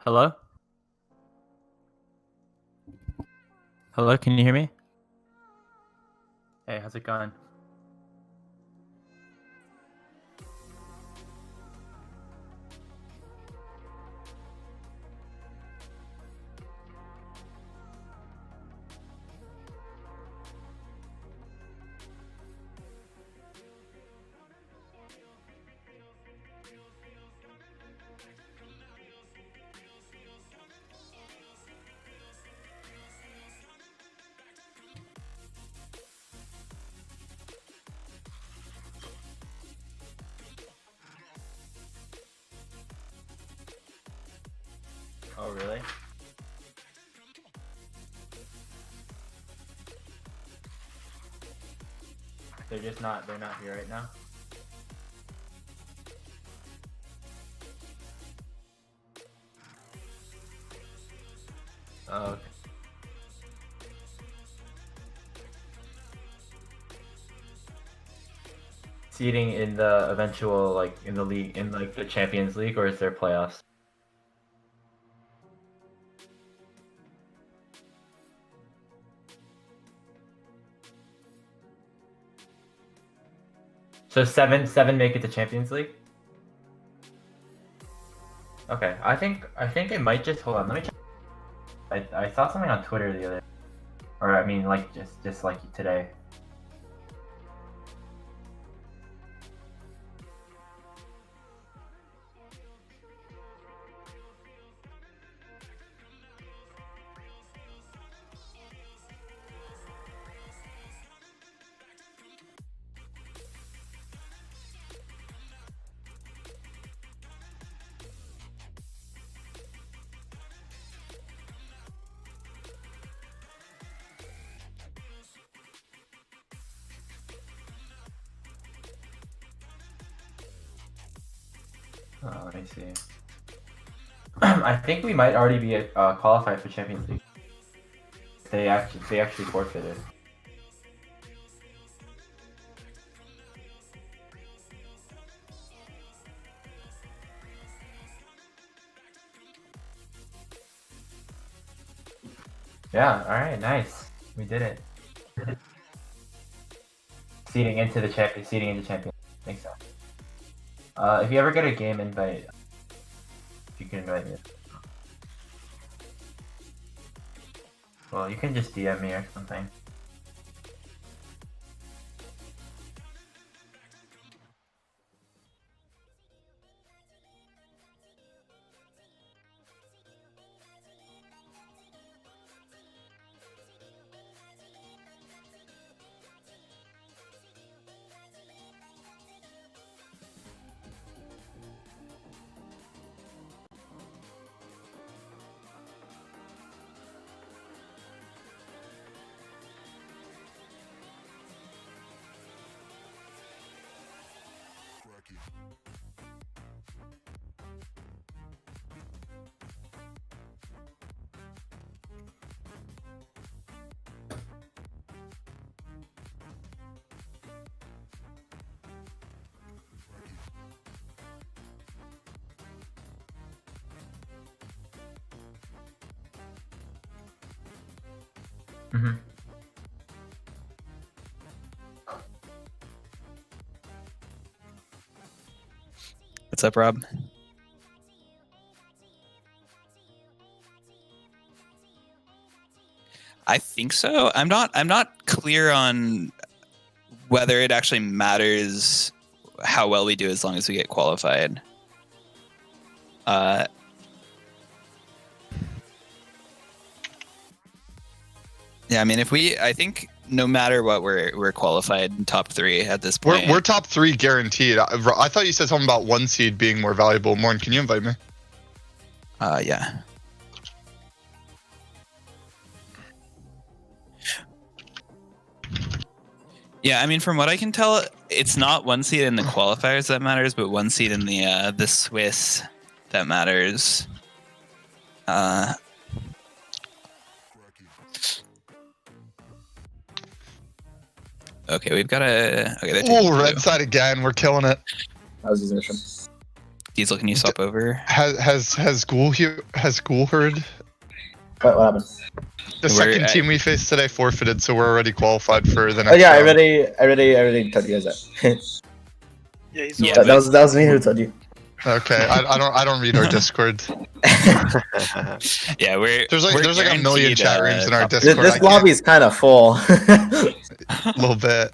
Hello? Hello, can you hear me? Hey, how's it going? Oh, really? They're not here right now? Oh, okay. Seeding in the eventual, like, in the league, in, like, the Champions League, or is there playoffs? So seven make it to Champions League? Okay, I think it might just, hold on, let me check. I saw something on Twitter the other, or I mean, like, just like today. Oh, let me see. I think we might already be qualified for Champions League. They actually forfeited. Yeah. All right. Nice. We did it. Seeding into champion. Makes sense. If you ever get a game invite, you can invite me. Well, you can just DM me or something. Mm-hmm. What's up, Rob? I think so. I'm not clear on whether it actually matters how well we do as long as we get qualified. Yeah, I mean, I think no matter what, we're qualified in top 3 at this point. We're top 3 guaranteed. I thought you said something about 1 seed being more valuable. Morn, can you invite me? Yeah. Yeah, I mean, from what I can tell, it's not 1 seed in the qualifiers that matters, but 1 seed in the Swiss that matters. Okay, we've got a... Okay, oh, red side again. We're killing it. How's his mission? Diesel, can you swap over? Has Ghoul heard? What happened? The We're second at- team we faced today forfeited, so we're already qualified for the Oh next yeah, I round. already told you guys that. Yeah, he's Yeah, the one that was me who told you. Okay, I don't read our Discord. Yeah, There's like a million guaranteed, chat rooms in our top- Discord. This lobby is kind of full. A little bit.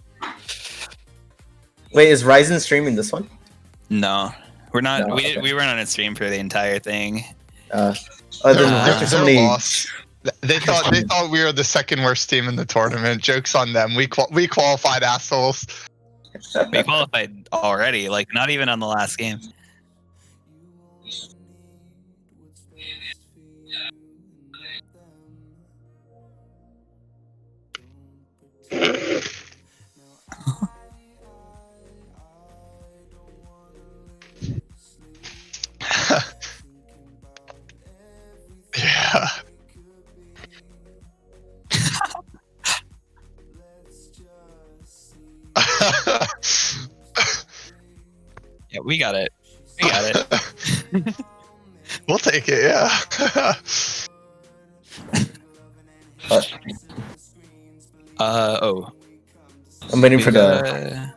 Wait, is Ryzen streaming this one? No, we're not. No, okay. We weren't on a stream for the entire thing. Then They're, after they're so many, lost. They thought we were the second worst team in the tournament. Jokes on them. We qualified, assholes. We qualified already, like not even on the last game. Yeah. Yeah, we got it. We got it. We'll take it, yeah. Oh. I'm waiting for We the. gotta-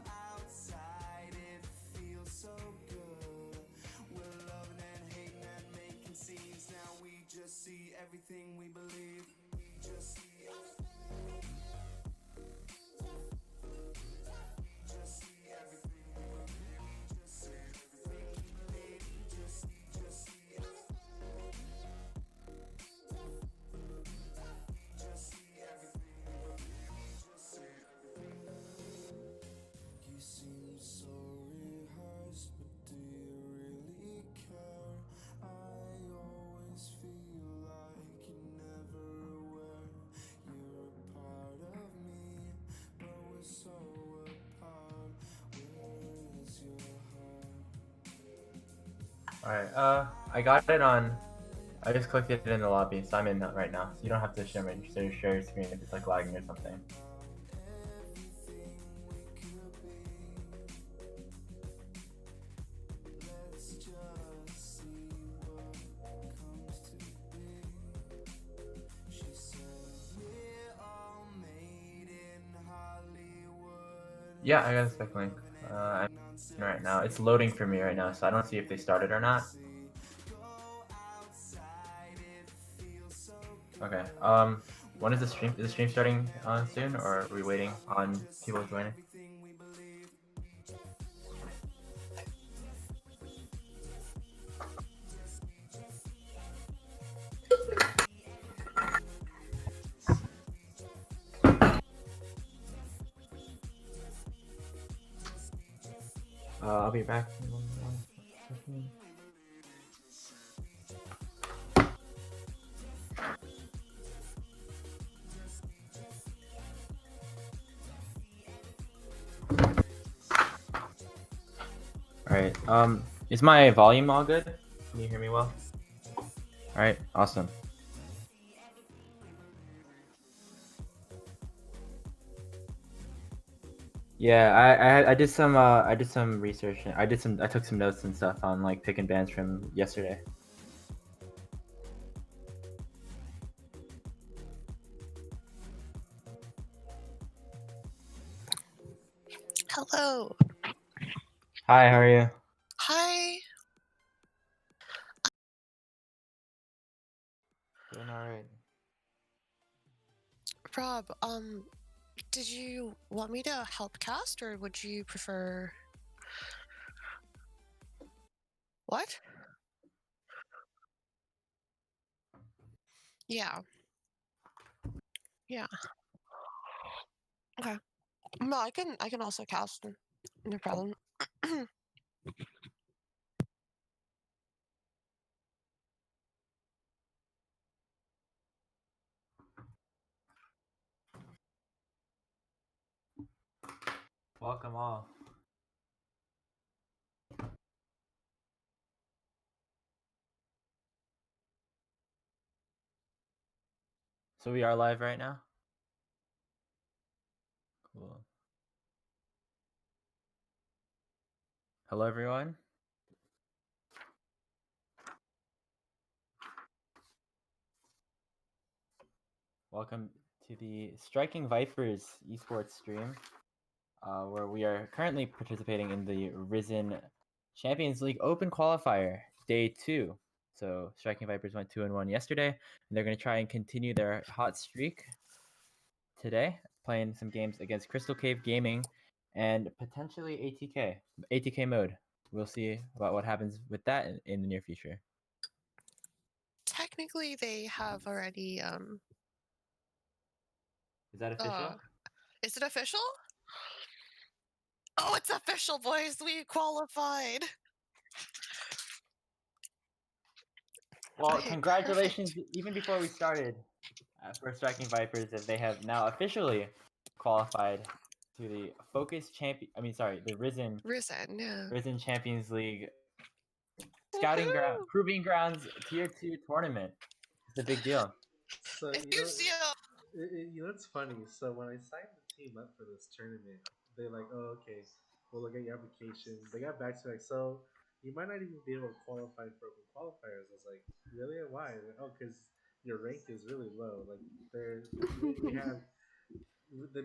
Alright, I got it on. I just clicked it in the lobby, so I'm in right now. So you don't have to share your screen if it's like lagging or something. Yeah, I got a spec link. I'm in right now. It's loading for me right now, so I don't see if they started or not. Okay. When is the stream? Is the stream starting soon, or are we waiting on people joining? I'll be back. In one second. Alright, is my volume all good? Can you hear me well? Alright, awesome. Yeah, I did some research. I took some notes and stuff on like pick and bans from yesterday. Hello. Hi, how are you? Hi. Doing alright. Rob, did you want me to help cast or would you prefer what? Yeah. Yeah. Okay. No, I can also cast. No problem. Welcome all. So we are live right now? Cool. Hello everyone. Welcome to the Striking Vipers esports stream, where we are currently participating in the Risen Champions League Open Qualifier, Day 2. So Striking Vipers went 2-1 yesterday, and they're going to try and continue their hot streak today, playing some games against Crystal Cave Gaming and potentially ATK mode. We'll see about what happens with that in the near future. Technically, they have already. Is that official? Is it official? Oh, it's official, boys! We qualified. Well, Okay, congratulations! perfect. Even before we started, for Striking Vipers, that they have now officially qualified to the the Risen, yeah. Risen Champions League Woohoo! Proving Grounds Tier 2 tournament. It's a big deal. So It's huge deal. it's funny. So when I signed the team up for this tournament, they're like, "Oh, okay, we'll look at your application." They got back to me like, "So you might not even be able to qualify for open qualifiers." I was like, "Really? Why?" They're like, "Oh, because your rank is really low. Like, we have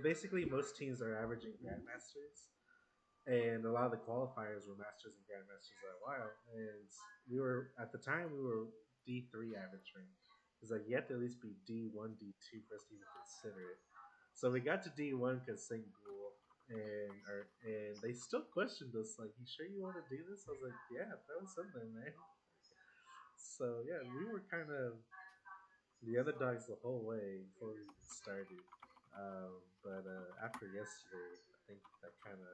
basically most teams are averaging grandmasters." And a lot of the qualifiers were masters and grandmasters for a while. And we were at the time we were D3 average rank. It's like you have to at least be D1, D2 for us to even consider it. So we got to D1 because St. Ghoul and they still questioned us like, "You sure you want to do this?" I was like, "Yeah, throw us in there, man." So yeah, we were kind of the underdogs the whole way before we even started. But after yesterday, I think that kind of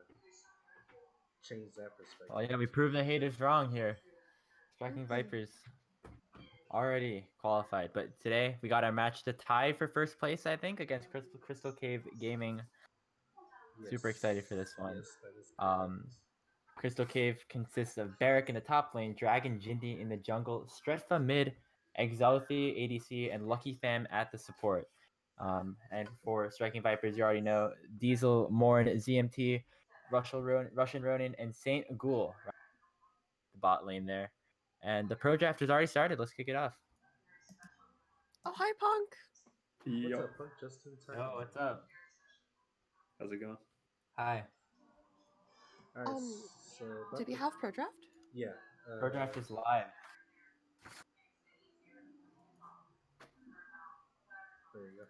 change that perspective. Well, yeah, we proved the haters wrong here. Striking Mhm. Vipers already qualified, but today we got our match to tie for first place, I think, against Crystal Cave Gaming. Yes. Super excited for this one. Yes, that is correct. Crystal Cave consists of Barrack in the top lane, Dragon Jindy in the jungle, Stretfa mid, Exalthi, ADC, and Lucky Fam at the support. And for Striking Vipers, you already know Diesel, Morn, ZMT, Russian Ronin, and Saint Ghoul, right? The bot lane there. And the pro draft has already started. Let's kick it off. Oh, hi, Punk. What's up, Punk? Just in time. Yo, what's up? How's it going? Hi. All right, so Did we have pro draft? Yeah. Pro draft is live. There you go.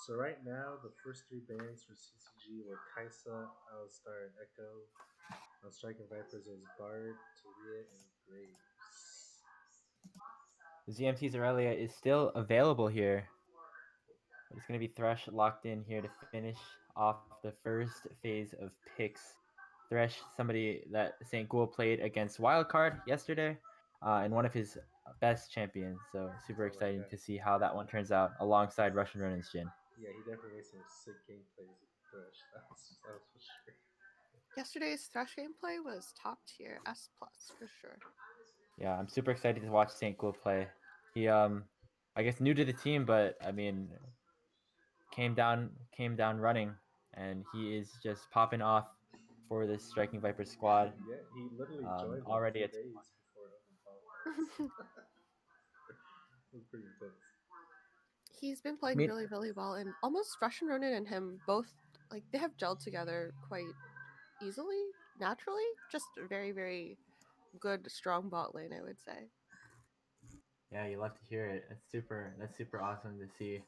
So right now, the first three bands for CCG were Kaisa, Alistar, and Echo. On Striking Vipers, it was Bard, Talia, and Graves. ZMT's Aurelia is still available here. But it's going to be Thresh locked in here to finish off the first phase of picks. Thresh, somebody that St. Ghoul played against Wildcard yesterday, and one of his best champions. So super exciting to see how that one turns out alongside Russian Ronin's Jhin. Yeah, he definitely made some sick gameplays with Thresh. That was for sure. Yesterday's Thresh gameplay was top tier, S plus for sure. Yeah, I'm super excited to watch St. Ghoul play. He, I guess, new to the team, but I mean, came down running, and he is just popping off for this Striking Viper squad. Yeah, he literally joined already like 2 at days before open qualifiers. It was pretty intense. He's been playing really, really well, and almost Russian Ronin and him both, like, they have gelled together quite easily, naturally. Just a very, very good, strong bot lane, I would say. Yeah, you love to hear it. That's super awesome to see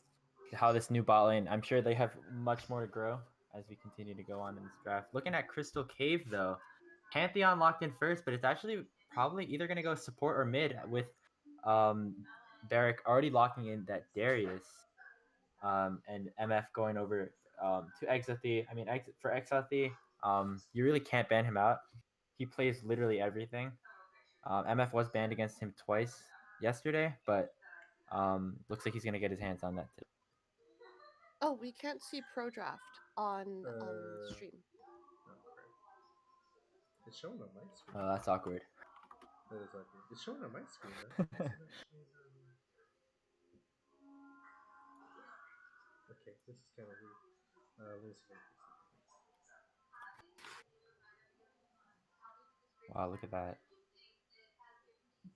how this new bot lane. I'm sure they have much more to grow as we continue to go on in this draft. Looking at Crystal Cave though, Pantheon locked in first, but it's actually probably either going to go support or mid with Barrack already locking in that Darius, and MF going over to Exothi. I mean, for Exothi, you really can't ban him out. He plays literally everything. MF was banned against him twice yesterday, but looks like he's gonna get his hands on that today. Oh, we can't see pro draft on stream. Oh, crap. It's showing on my screen. Oh, that's awkward. That is awkward. It's showing on my screen, though. Okay, this is kind of weird. Let me see if I can fix it. Wow, look at that.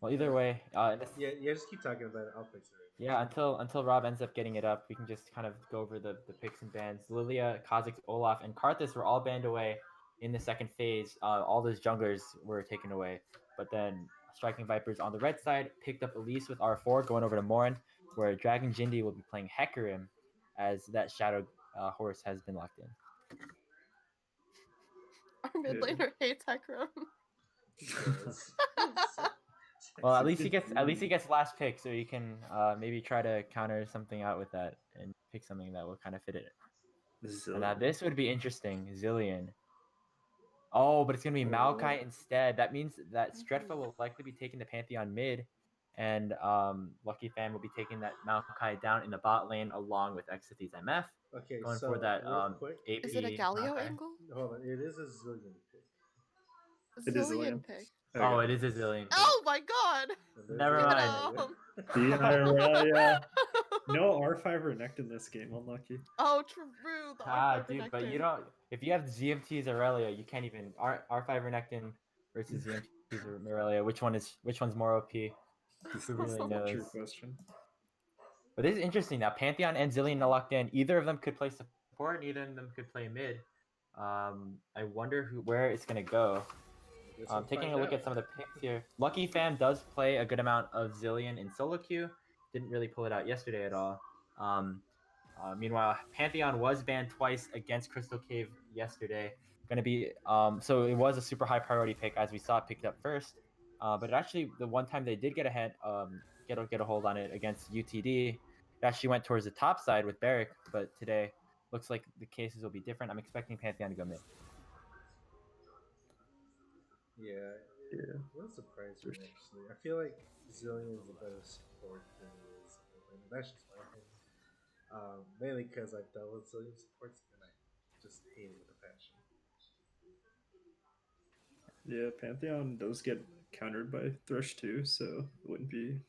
Well, either way, Yeah, just keep talking about it. I'll fix it. yeah, until Rob ends up getting it up, we can just kind of go over the picks and bans. Lilia, Kha'Zix, Olaf, and Karthus were all banned away in the second phase. All those junglers were taken away, but then Striking Vipers on the red side picked up Elise with R4, going over to Morin, where Dragon Jindy will be playing Hecarim, as that Shadow horse has been locked in. Our mid laner hates Hecarim. Yes. Well, at least he gets last pick, so you can maybe try to counter something out with that and pick something that will kind of fit it. And now this would be interesting, Zillion. Oh, but it's gonna be Maokai instead. That means that Stretfa will likely be taking the Pantheon mid, and Lucky Fan will be taking that Maokai down in the bot lane along with Exithy's MF. Okay, Going so for that real quick, AP. Is it a Galio Maokai. angle? hold on. It is a Zillion pick. It is Zillion Zillion. pick. Oh, it is a Zillion. Pick. Oh my god! Never Give it mind. up. Yeah. No R5 Renekton in this game, unlucky. Oh, true. The R5 Dude, but Renekton. you don't. If you have ZMT's Aurelia, you can't even R5 Renekton versus ZMT's Aurelia. Which one's more OP? Who really knows? True question. But this is interesting now. Pantheon and Zillion are locked in. Either of them could play support. Neither of them could play mid. I wonder where it's gonna go. Taking a look at some of the picks here. Lucky Fan does play a good amount of Zillion in solo queue. Didn't really pull it out yesterday at all. Meanwhile, Pantheon was banned twice against Crystal Cave yesterday. Going to be so it was a super high priority pick, as we saw it picked up first. But it actually, the one time they did get get a hold on it against UTD, it actually went towards the top side with Barrick. But today looks like the cases will be different. I'm expecting Pantheon to go mid. Yeah. Yeah. What surprised me actually? I feel like Zillion's a better support than he is. And that's just my opinion. Mainly because I've dealt with Zillion supports and I just hate it with a passion. Yeah, Pantheon does get countered by Thresh too, so it wouldn't be.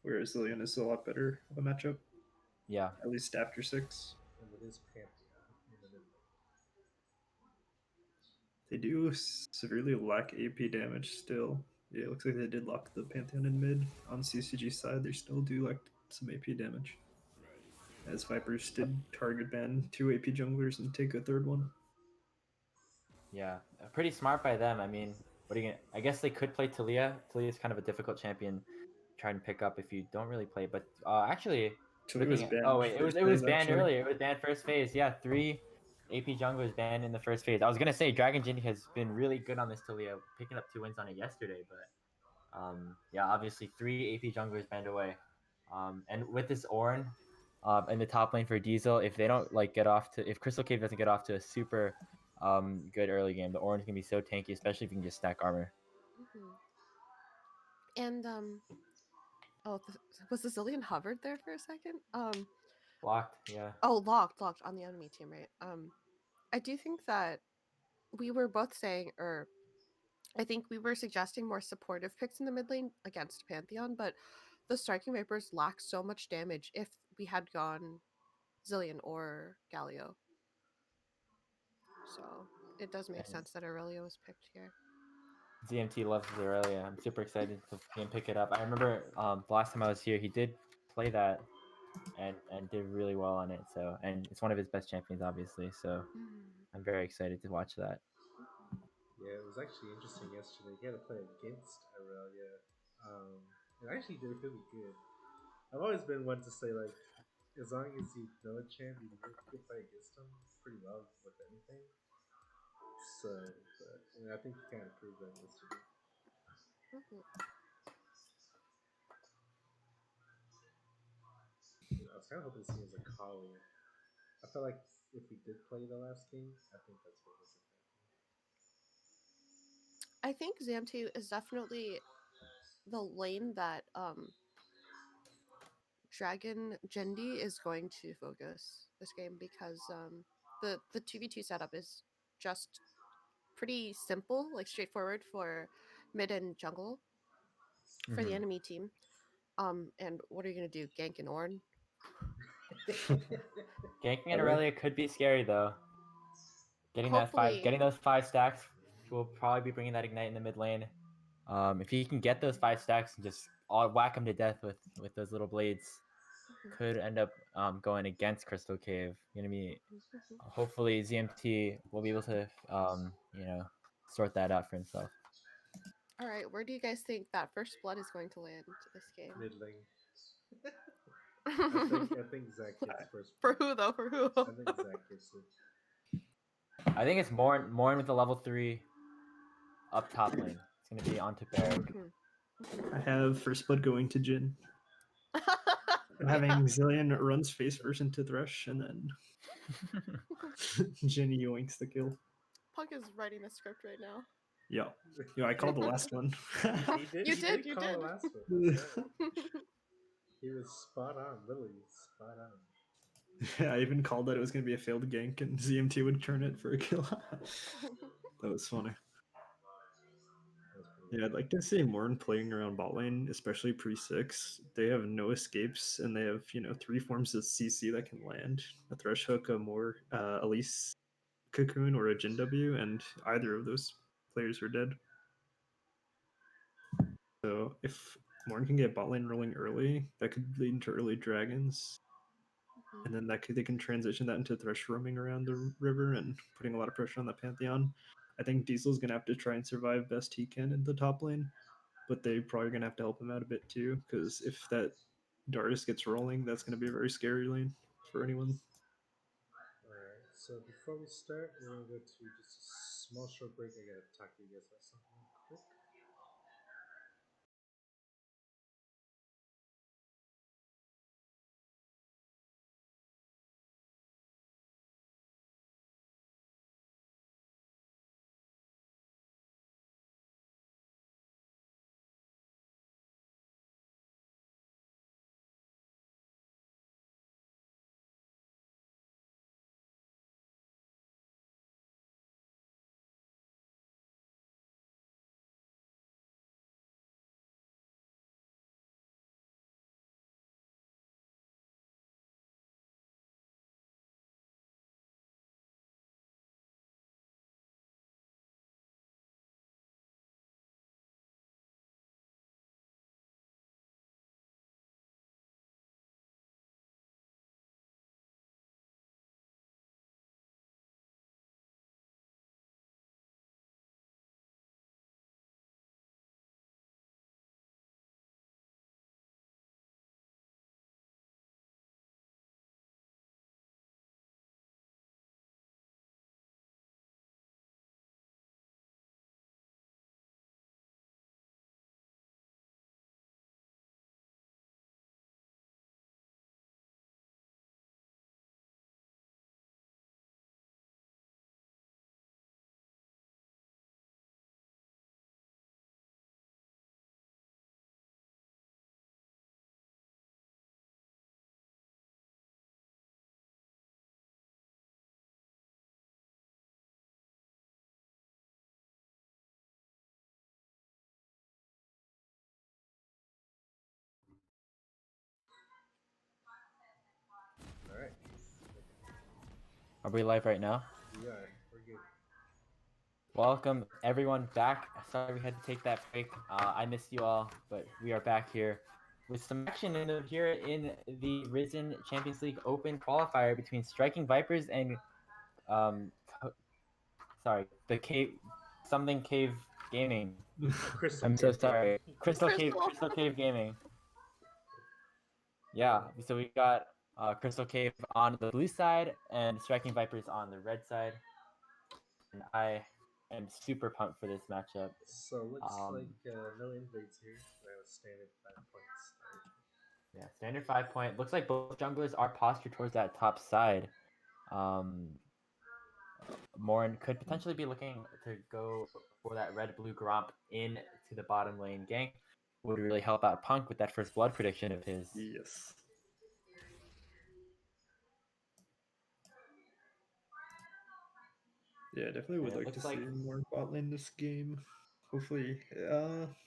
Whereas Zillion is a lot better of a matchup. Yeah. At least after 6. And it is Pantheon in the mid lane. They do severely lack AP damage still. Yeah, it looks like they did lock the Pantheon in mid. On CCG side, they still do lack some AP damage. As Vipers did target ban 2 AP junglers and take a third one. Yeah, pretty smart by them. I mean, what are you gonna? I guess they could play Talia. Talia is kind of a difficult champion to try and pick up if you don't really play. But actually, Talia was banned. oh wait, it was phase, banned actually. earlier. It was banned first phase. Yeah, 3 AP junglers banned in the first phase. I was gonna say Dragon Jindy has been really good on this Talia, picking up 2 wins on it yesterday. But yeah, obviously 3 AP junglers banned away. And with this Ornn, in the top lane for Diesel, if they don't if Crystal Cave doesn't get off to a super good early game, the Ornn's gonna be so tanky, especially if you can just stack armor. And was the Zillion hovered there for a second? Locked, yeah. Oh, locked on the enemy team, right? I do think that we were both saying, or I think we were suggesting more supportive picks in the mid lane against Pantheon, but the Striking Vipers lack so much damage if we had gone Zillion or Galio. So it does make sense that Aurelia was picked here. ZMT loves Aurelia. I'm super excited to see him pick it up. I remember the last time I was here, he did play that and did really well on it. So, and it's one of his best champions, obviously. So I'm very excited to watch that. Yeah, it was actually interesting yesterday. He had to play against Aurelia. And actually did really good. I've always been one to say, like, as long as you know a champ, you can play against him pretty well with anything. So, but I think he kind of proved that yesterday. I was kind of hoping to see him as a Kali. I felt like if we did play the last game, I think that's what was going to happen. I think Zamtu is definitely the lane that Dragon Jindy is going to focus this game because the 2v2 setup is just pretty simple, like straightforward for mid and jungle for the enemy team. And what are you gonna do? Gank and Ornn? Ganking and Aurelia could be scary though. Getting Hopefully. those 5 stacks will probably be bringing that ignite in the mid lane. If he can get those 5 stacks and just all whack him to death with those little blades, could end up going against Crystal Cave. Gonna be hopefully ZMT will be able to sort that out for himself. All right, where do you guys think that first blood is going to land this game? Mid lane. I think Zach gets first. For who though? For who? I think Zach gets it. I think it's Morn with the level 3 up top lane. It's gonna be onto Barrick. I have first blood going to Jin. I'm having Zillion runs face first into Thresh, and then Jin yoinks the kill. Punk is writing the script right now. Yeah. Yo, I called the last one. You did. Call the last one. Yeah. He was spot on, literally spot on. Yeah, I even called that it was going to be a failed gank, and ZMT would turn it for a kill. That was funny. Yeah, I'd like to see Morn playing around bot lane, especially pre-6. They have no escapes, and they have 3 forms of CC that can land. A Thresh Hook, a Elise Cocoon, or a Jin W, and either of those players are dead. So if Morn can get bot lane rolling early, that could lead into early dragons. And then they can transition that into Thresh roaming around the river and putting a lot of pressure on the Pantheon. I think Diesel's going to have to try and survive best he can in the top lane, but they probably going to have to help him out a bit too, because if that Darius gets rolling, that's going to be a very scary lane for anyone. Alright, so before we start, we're going to go to just a small short break. I got to talk to you guys about something real quick. Alright. Are we live right now? We are. We're good. Welcome everyone back. Sorry we had to take that break. I missed you all, but we are back here with some action here in the Risen Champions League Open qualifier between Striking Vipers and the Cave Gaming. Crystal I'm so Cave sorry. Gaming. Crystal Cave Gaming. Yeah, so we got Crystal Cave on the blue side and Striking Vipers on the red side. And I am super pumped for this matchup. So looks like no invades here. I have a standard 5 points. Yeah, standard 5 point. Looks like both junglers are postured towards that top side. Morn could potentially be looking to go for that red-blue Gromp in to the bottom lane gank. Would really help out Punk with that first blood prediction of his. Yes. Yeah, definitely would like to see more bot lane this game. Hopefully,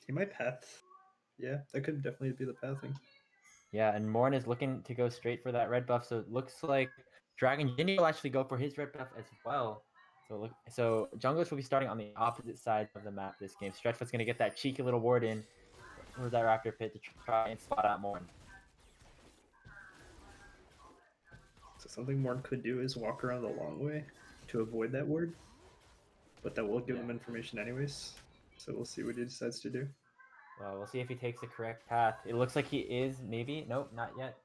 he might path. Yeah, that could definitely be the pathing. Yeah, and Morn is looking to go straight for that red buff, so it looks like Dragon Ginny will actually go for his red buff as well. So So junglers will be starting on the opposite side of the map this game. Stretchfoot's gonna get that cheeky little ward in for that Raptor pit to try and spot out Morn. So something Morn could do is walk around the long way to avoid that ward, but that will give him information anyways. So we'll see what he decides to do. Well, we'll see if he takes the correct path. It looks like he is, maybe. Nope, not yet.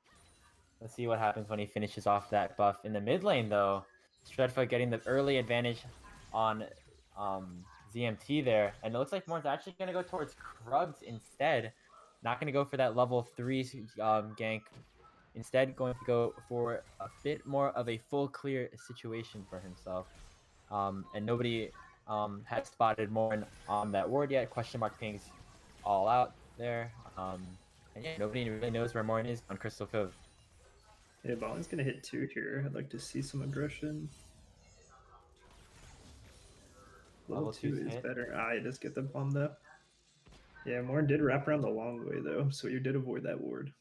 Let's see what happens when he finishes off that buff. In the mid lane, though, Stredfoot getting the early advantage on ZMT there. And it looks like Morn's actually going to go towards Krugs instead. Not going to go for that level 3 gank. Instead, going to go for a bit more of a full clear situation for himself. And nobody has spotted Morn on that ward yet. Question mark pings all out there. And yeah, nobody really knows where Morn is on Crystal Cove. Yeah, Ballin's gonna hit 2 here. I'd like to see some aggression. Level 2 is hit. better. Ah, he does get the bomb though. Yeah, Morn did wrap around the long way though, so you did avoid that ward.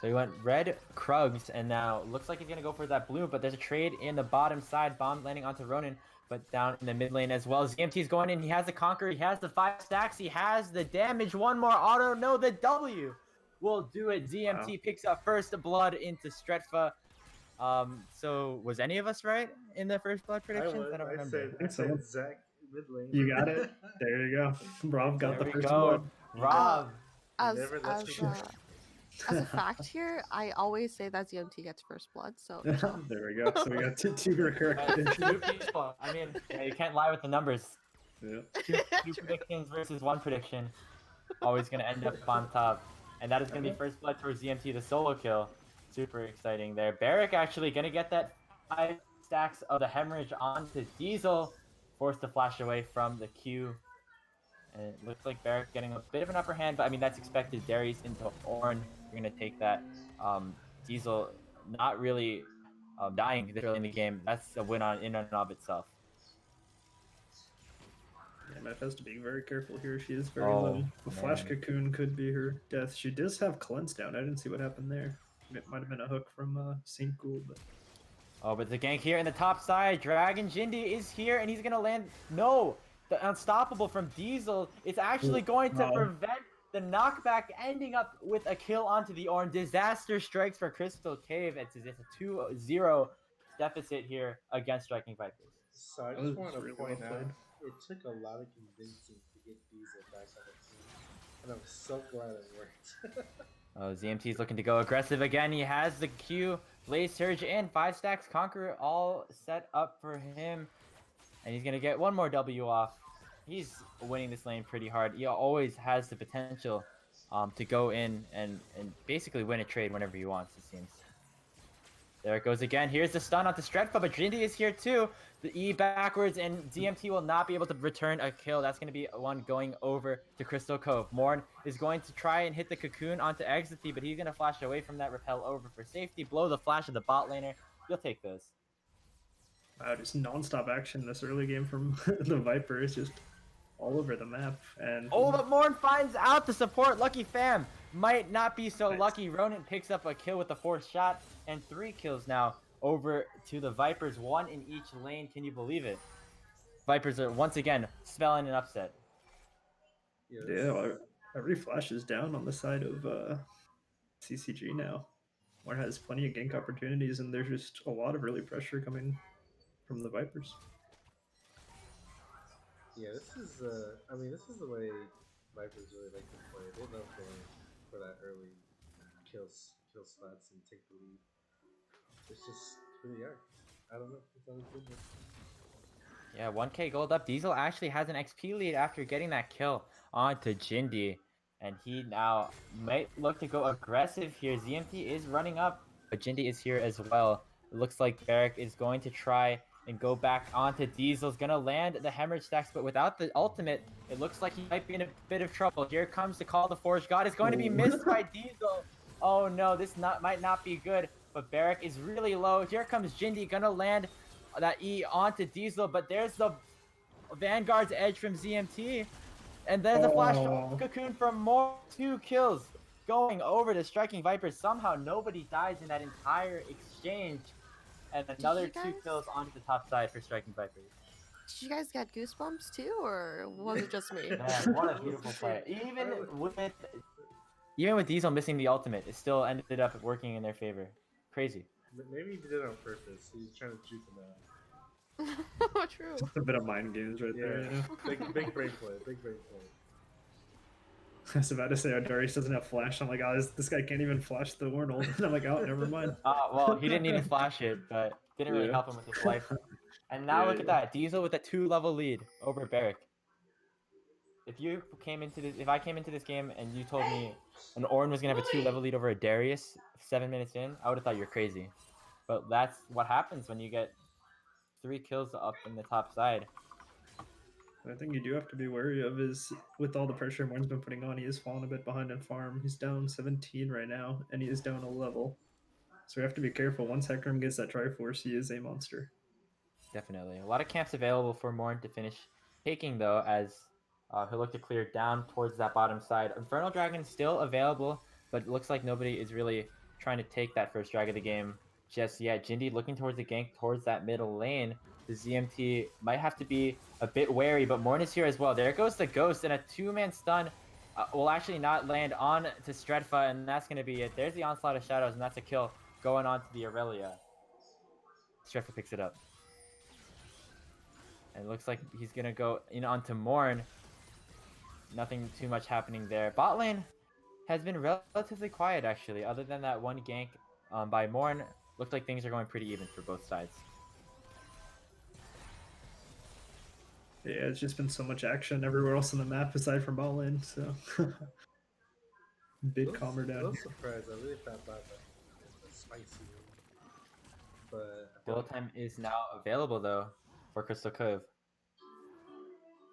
So he went red Krugs, and now looks like he's gonna go for that blue, but there's a trade in the bottom side. Bomb landing onto Ronin, but down in the mid lane as well. ZMT's going in. He has the Conquer. He has the 5 stacks. He has the damage. One more auto. No, the W will do it. ZMT picks up first blood into Stretfa. So was any of us right in the first blood predictions? I don't remember. I said Zach mid lane. You got it. There you go. Rob got There the we first go. blood. Rob. As Never lets me a fact here, I always say that ZMT gets first blood. So There we go. So we got two correct predictions. Two people. I mean, you can't lie with the numbers. Yeah. Two predictions versus one prediction. Always gonna end up on top. And that is gonna be first blood towards ZMT, the solo kill. Super exciting there. Barrick actually gonna get that 5 stacks of the hemorrhage onto Diesel. Forced to flash away from the Q. And it looks like Barrick getting a bit of an upper hand, but I mean that's expected. Darius into Ornn. You're gonna take that. Diesel not really dying this early in the game. That's a win in and of itself. Yeah, Meph has to be very careful here. She is very low. The flash cocoon could be her death. She does have cleanse down. I didn't see what happened there. It might have been a hook from Sinkul, but oh, but the gank here in the top side. Dragon Jindy is here, and he's gonna land. No, the unstoppable from Diesel is actually going to prevent the knockback, ending up with a kill onto the Ornn. Disaster strikes for Crystal Cave. It's a 2-0 deficit here against Striking Vipers. So I just want to point out, it took a lot of convincing to get Diesel back on the team, and I'm so glad it worked. Oh, ZMT's looking to go aggressive again. He has the Q, Blaze Surge, and 5 stacks Conqueror all set up for him. And he's going to get one more W off. He's winning this lane pretty hard. He always has the potential to go in and basically win a trade whenever he wants, it seems. There it goes again. Here's the stun onto Stretfa, but Jindy is here too. The E backwards, and ZMT will not be able to return a kill. That's going to be one going over to Crystal Cove. Morn is going to try and hit the cocoon onto Exity, but he's going to flash away from that, repel over for safety, blow the flash of the bot laner. You'll take those. wow, just non-stop action this early game from the Viper is just all over the map. And oh, but Morn finds out the support. Lucky fam might not be so lucky. Ronin picks up a kill with the 4th shot, and 3 kills now over to the Vipers, 1 in each lane. Can you believe it? Vipers are once again spelling an upset. Yeah, every flash is down on the side of CCG now. Morn has plenty of gank opportunities, and there's just a lot of early pressure coming from the Vipers. Yeah, this is the way Vipers really like to play. They love going for that early kill slots and take the lead. It's just who they are. I don't know. It's always been there. Yeah, 1k gold up. Diesel actually has an XP lead after getting that kill onto Jindy. And he now might look to go aggressive here. ZMT is running up, but Jindy is here as well. It looks like Barrick is going to try and go back onto Diesel. Is going to land the hemorrhage stacks, but without the ultimate, it looks like he might be in a bit of trouble. Here comes the call. The Forge God is going to be missed by Diesel. Oh no, this might not be good. But Barrick is really low. Here comes Jindy, gonna land that E onto Diesel, but there's the Vanguard's edge from ZMT. And there's a flash cocoon from more. 2 kills going over to Striking Vipers. Somehow nobody dies in that entire exchange. and Did another you 2 guys- kills onto the top side for striking Vipers. Did you guys get goosebumps too, or was it just me? Man, what a beautiful play. Even with Diesel missing the ultimate, it still ended up working in their favor. Crazy. Maybe he did it on purpose. He was trying to juke him out. True. Just a bit of mind games right there, you know? Big brain play. Big brain play. I was about to say, Darius doesn't have flash. I'm like, oh, this guy can't even flash the Arnold. And I'm like, oh, never mind. Well, he didn't need to flash it, but didn't really Yeah. help him with his life. And now Yeah, look at that. Diesel with a 2-level lead over Barrick. If I came into this game and you told me an Ornn was gonna have a 2-level lead over a Darius 7 minutes in, I would have thought you're crazy. But that's what happens when you get 3 kills up in the top side. I think you do have to be wary of is with all the pressure Morn's been putting on, he is falling a bit behind in farm. He's down 17 right now, and he is down a level. So we have to be careful. Once Hecarim gets that Triforce, he is a monster. Definitely. A lot of camps available for Morn to finish taking, though, as he'll look to clear down towards that bottom side. Infernal Dragon still available, but it looks like nobody is really trying to take that first drag of the game just yet. Jindy looking towards the gank towards that middle lane. The ZMT might have to be a bit wary, but Morn is here as well. There goes the Ghost, and a 2-man stun will actually not land on to Stredfa, and that's going to be it. There's the Onslaught of Shadows, and that's a kill going on to the Aurelia. Stredfa picks it up. And it looks like he's going to go in onto Morn. Nothing too much happening there. Bot lane has been relatively quiet, actually. Other than that one gank by Morn, looked like things are going pretty even for both sides. Yeah, it's just been so much action everywhere else on the map aside from bot lane, so bit calmer I down. was surprised. I really thought about that in the spicy room. But Build time is now available, though, for Crystal Cove.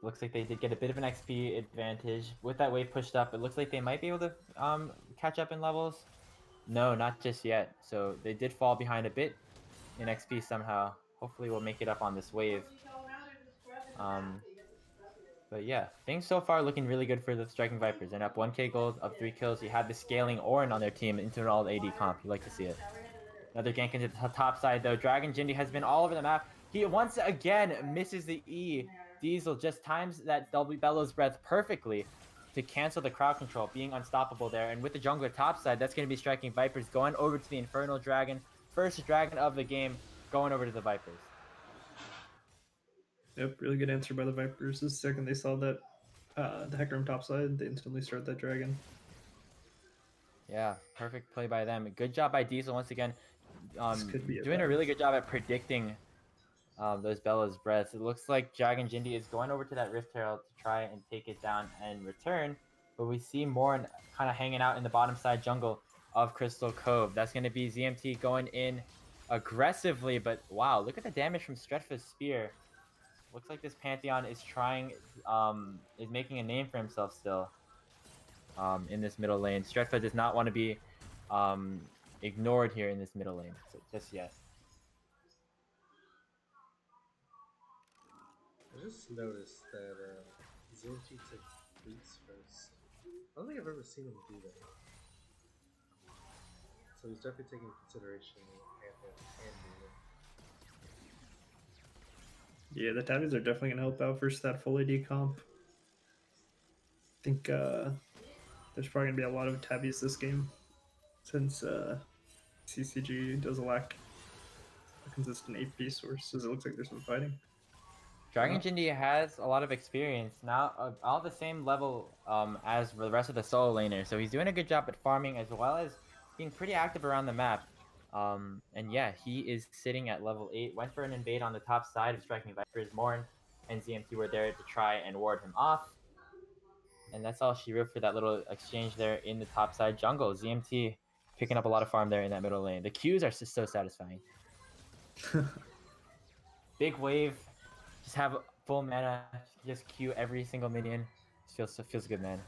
Looks like they did get a bit of an XP advantage. With that wave pushed up, it looks like they might be able to catch up in levels. No, not just yet. So they did fall behind a bit in XP somehow. Hopefully we'll make it up on this wave. But yeah, things so far looking really good for the Striking Vipers. And up 1k gold, up 3 kills. You had the scaling Ornn on their team into an all AD comp. You like to see it. Another gank into the top side though. Dragon Jindy has been all over the map. He once again misses the E. Diesel just times that double Bellows Breath perfectly to cancel the crowd control, being unstoppable there. And with the jungler top side, that's going to be Striking Vipers going over to the Infernal Dragon. First dragon of the game going over to the Vipers. Yep, really good answer by the Vipers. The second they saw that the Hecarim topside, they instantly started that dragon. Yeah, perfect play by them. Good job by Diesel once again. Could be Doing a really good job at predicting those Bella's breaths. It looks like Dragon Jindy is going over to that Rift Herald to try and take it down and return. But we see Morn kind of hanging out in the bottom side jungle of Crystal Cove. That's going to be ZMT going in aggressively. But wow, look at the damage from Stredfa's spear. Looks like this Pantheon is is making a name for himself still in this middle lane. Stredfa does not want to be ignored here in this middle lane just yet. I just noticed that ZMT took boots first. I don't think I've ever seen him do that. So he's definitely taking consideration and Yeah, the tabbies are definitely going to help out versus that full AD comp. I think there's probably going to be a lot of tabbies this game since CCG does lack a consistent AP source, as it looks like there's some fighting. Dragon Jindy has a lot of experience now, all the same level as the rest of the solo laners, so he's doing a good job at farming as well as being pretty active around the map. And yeah, he is sitting at level 8. Went for an invade on the top side of Striking Vipers. Morn and ZMT were there to try and ward him off. And that's all she wrote for that little exchange there in the top side jungle. ZMT picking up a lot of farm there in that middle lane. The Qs are just so satisfying. Big wave. Just have full mana. Just Q every single minion. Feels good, man.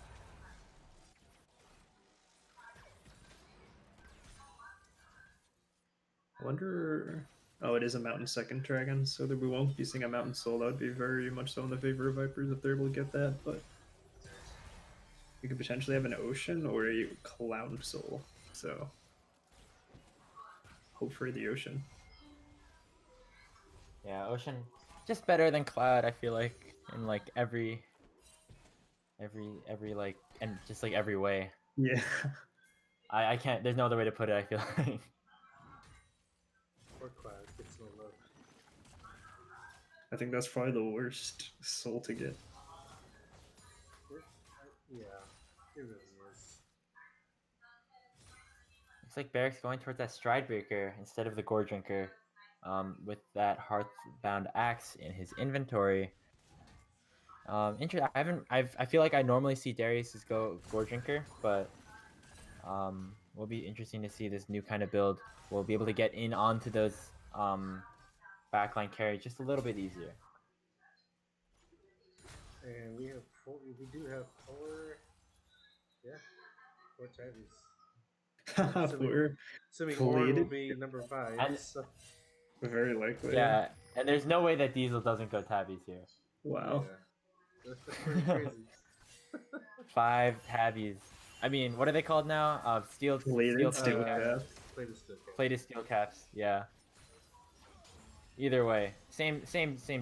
I wonder. Oh, it is a Mountain second dragon, so that we won't be seeing a Mountain Soul. That would be very much so in the favor of Vipers if they're able to get that, but we could potentially have an Ocean or a Cloud Soul, so hope for the Ocean. Yeah, Ocean just better than Cloud. I feel like in like every like and just like every way. Yeah. I can't. There's no other way to put it. I feel like. Poor Cloud gets no love. I think that's probably the worst soul to get. Yeah, it really is. Looks like Barrick's going towards that Stride Breaker instead of the Gore Drinker, with that Hearthbound Axe in his inventory. I feel like I normally see Darius's go Gore Drinker, but will be interesting to see this new kind of build. We'll be able to get in onto those backline carries just a little bit easier. And we have four. We do have four. Yeah, four tabbies. Assuming Orin will Fleeted? be number 5. And So, Very likely. yeah, and there's no way that Diesel doesn't go tabbies here. Wow. yeah, that's pretty crazy. 5 tabbies. I mean, what are they called now? Steel Fleeted steel steel caps. cap. Play the still. Plated steel caps. Yeah. Either way, same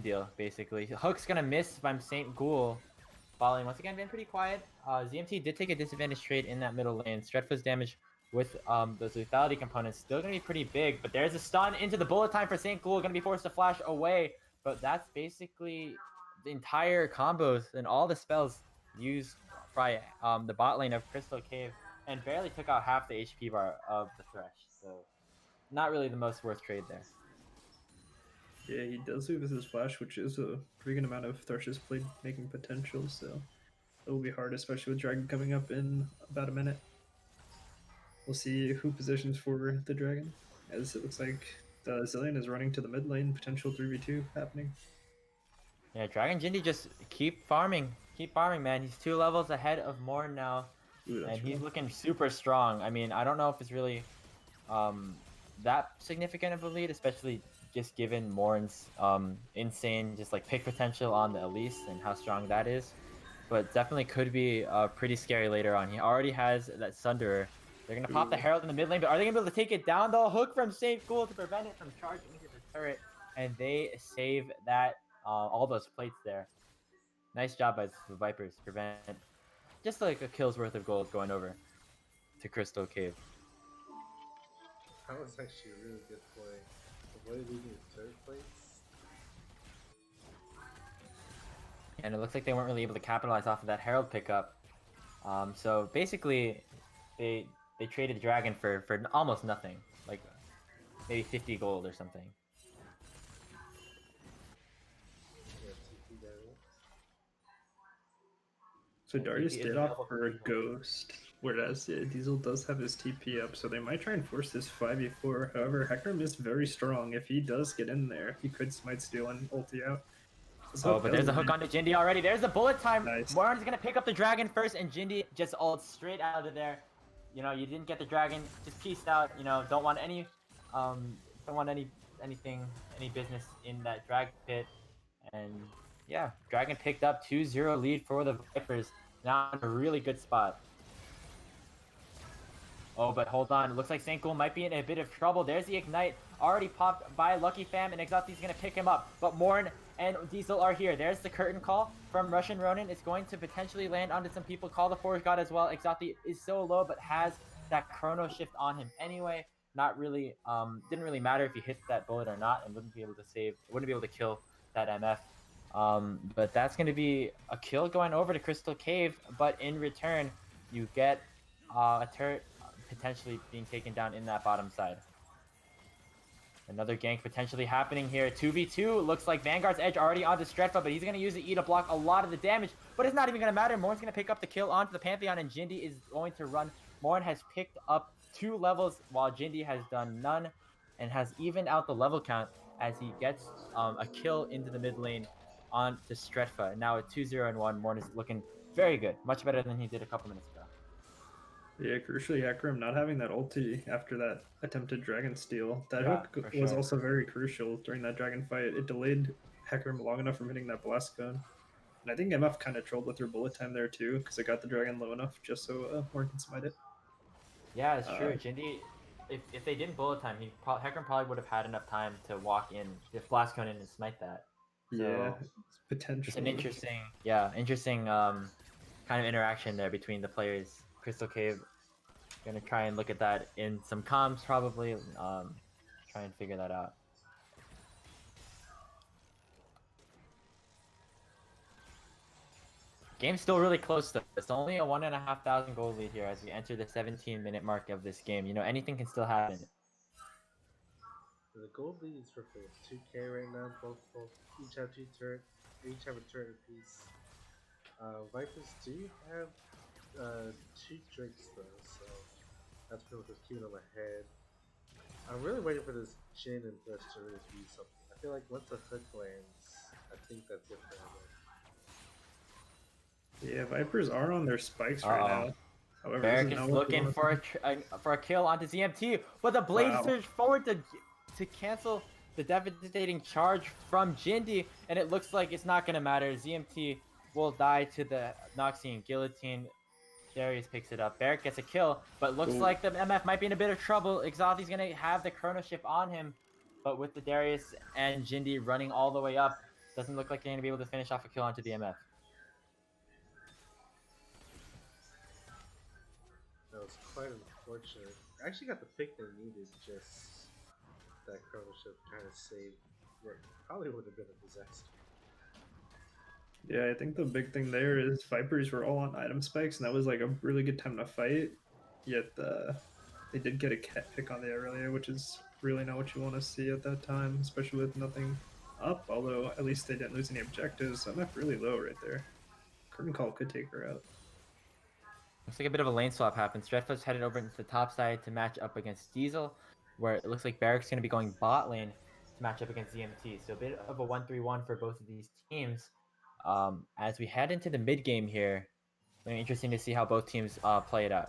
deal basically. Hook's gonna miss by Saint Ghoul. Falling once again, been pretty quiet. ZMT did take a disadvantage trade in that middle lane. Stretfoot's damage with those lethality components still gonna be pretty big, but there's a stun into the bullet time for Saint Ghoul, gonna be forced to flash away. But that's basically the entire combos and all the spells used by the bot lane of Crystal Cave, and barely took out half the HP bar of the Thresh. So not really the most worth trade there. Yeah, he does lose his flash, which is a pretty good amount of Thresh's play making potential, so it will be hard, especially with Dragon coming up in about a minute. We'll see who positions for the Dragon, as it looks like the Zillion is running to the mid lane, potential 3v2 happening. Yeah, Dragon Jindy just keep farming, man. He's 2 levels ahead of Morn now, Ooh, and he's rough. looking super strong. I mean, I don't know if it's really that significant of a lead, especially just given Morn's insane just like pick potential on the Elise and how strong that is. But definitely could be pretty scary later on. He already has that Sunderer. They're gonna pop the Herald in the mid lane, but are they gonna be able to take it down though? Hook from Saint Ghoul to prevent it from charging into the turret, and they save that all those plates there. Nice job by the Vipers to prevent just like a kill's worth of gold going over to Crystal Cave. That was actually a really good play. Avoid losing his turret plates. And it looks like they weren't really able to capitalize off of that Herald pickup. So basically, they traded Dragon for almost nothing, like maybe 50 gold or something. Yeah, TP Darius. So And Darius TP is did available opt for a Diesel. Ghost, whereas Diesel does have his TP up, so they might try and force this 5v4. However, Hecarim is very strong. If he does get in there, he could smite steal and ulti out. Oh, but there's a hook onto Jindy already. There's the bullet time. Nice. Warren's gonna pick up the Dragon first, and Jindy just ults straight out of there. You know, you didn't get the Dragon, just peace out. You know, don't want any business in that Dragon pit. And yeah, Dragon picked up 2-0 lead for the Vipers. Now in a really good spot. Oh, but hold on. It looks like Saint Ghoul might be in a bit of trouble. There's the Ignite. Already popped by Lucky Fam, and Exalti's going to pick him up. But Morn and Diesel are here. There's the curtain call from Russian Ronin. It's going to potentially land onto some people. Call the Forge God as well. Exalti is so low, but has that Chrono Shift on him anyway. Not really, didn't really matter if he hit that bullet or not, and wouldn't be able to kill that MF. But that's going to be a kill going over to Crystal Cave, but in return, you get a turret potentially being taken down in that bottom side. Another gank potentially happening here. 2v2. Looks like Vanguard's Edge already onto Stretfa, but he's going to use the E to block a lot of the damage. But it's not even going to matter. Morn's going to pick up the kill onto the Pantheon, and Jindy is going to run. Morn has picked up 2 levels, while Jindy has done none, and has evened out the level count as he gets a kill into the mid lane on to Stretfa. And now at 2-0-1, Morn is looking very good. Much better than he did a couple minutes ago. Yeah, crucially, Hecarim not having that ulti after that attempted Dragon Steal. That Yeah, hook for was sure. also very crucial during that Dragon fight. It delayed Hecarim long enough from hitting that Blast Cone. And I think MF kind of trolled with her bullet time there too, because it got the Dragon low enough just so Morn can smite it. Yeah, it's true. Jindy if they didn't bullet time, Hecarim probably would have had enough time to walk in, just blast cone in and smite that. So Yeah, it's just an potential. interesting kind of interaction there between the players. Crystal Cave gonna try and look at that in some comms probably, try and figure that out. Game's still really close though. It's only a 1,500 gold lead here as we enter the 17-minute mark of this game. You know, anything can still happen. The gold lead is for 2K right now. Both each have each have a turret apiece. Vipers do have 2 drakes though, so that's pretty much what's keeping them ahead. I'm really waiting for this Jhin and Thresh to really be something. I feel like once the hook lands, I think that's it for them. Yeah, Vipers are on their spikes right now. However, Barrick is looking for a kill onto ZMT, but the blade surge forward to cancel the devastating charge from Jindy, and it looks like it's not gonna matter. ZMT will die to the Noxian guillotine. Darius picks it up. Barrick gets a kill, but looks like the MF might be in a bit of trouble. Exalti's gonna have the chrono shift on him, but with the Darius and Jindy running all the way up, doesn't look like they're gonna be able to finish off a kill onto the MF. That was quite unfortunate. I actually got the pick they needed, just that chrono shift kind of saved what probably would have been a disaster. Yeah, I think the big thing there is Vipers were all on item spikes, and that was like a really good time to fight. Yet they did get a pick on the Aurelia, which is really not what you want to see at that time, especially with nothing up. Although at least they didn't lose any objectives. I'm not really low right there. Curtain Call could take her out. Looks like a bit of a lane swap happened. Stretfo's headed over into the top side to match up against Diesel, where it looks like Barrick's going to be going bot lane to match up against ZMT. So a bit of a 1-3-1 for both of these teams. As we head into the mid game here, very interesting to see how both teams play it out.